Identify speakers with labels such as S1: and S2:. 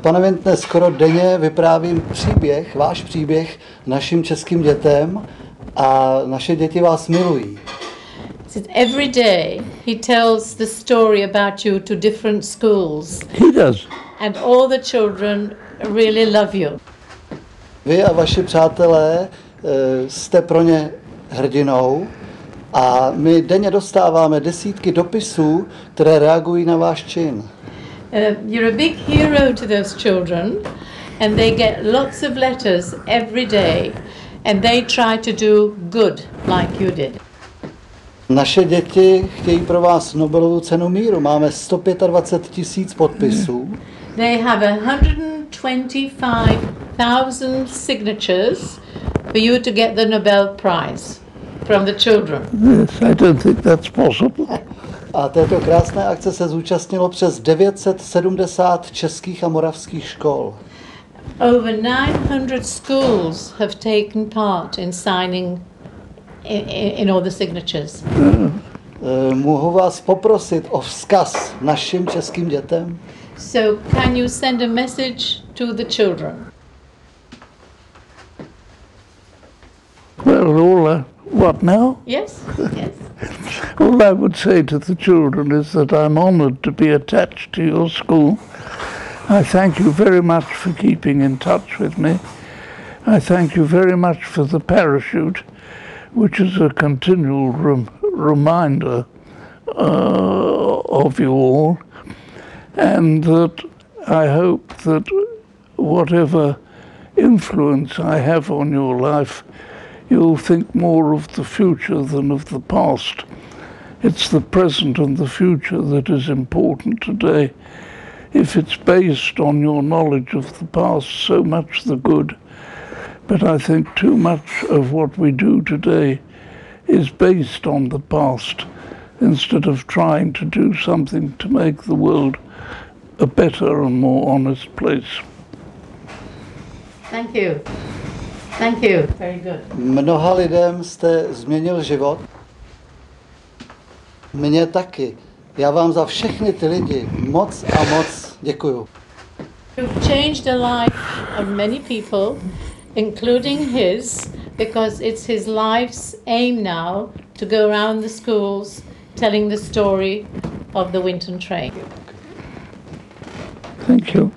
S1: Pane Wintne, skoro denně vyprávím příběh, váš příběh našim českým dětem a naše děti vás milují.
S2: Every day he tells the story about you to different schools.
S3: He does.
S2: And all the children really love you.
S1: Vy a vaši přátelé jste pro ně hrdinou a my denně dostáváme desítky dopisů, které reagují na váš čin.
S2: You're a big hero to those children and they get lots of letters every day and they try to do good like you did.
S1: Naše děti chtějí pro vás Nobelovu cenu míru. Máme 125 000 podpisů.
S2: They have 125,000 signatures for you to get the Nobel Prize from the children.
S3: Yes, I don't think that's possible.
S1: A této krásné akce se zúčastnilo přes 970 českých a moravských škol.
S2: Over 900 schools have taken part in signing in all the signatures.
S1: Mohu vás poprosit o vzkaz našim českým dětem?
S2: So can you send a message to the children?
S3: Well, what now?
S2: Yes, yes.
S3: All I would say to the children is that I'm honoured to be attached to your school. I thank you very much for keeping in touch with me. I thank you very much for the parachute, which is a continual reminder of you all, and that I hope that whatever influence I have on your life, you'll think more of the future than of the past. It's the present and the future that is important today. If it's based on your knowledge of the past, so much the good. But I think too much of what we do today is based on the past, instead of trying to do something to make the world a better and more honest place.
S2: Thank you. Thank you. Very good.
S1: Mnoha lidem jste změnil život. Mně taky. Já vám za všechny ty lidi moc a moc děkuju.
S2: You've changed the life of many people, including his, because it's his life's aim now to go around the schools telling the story of the Winton train.
S3: Thank you.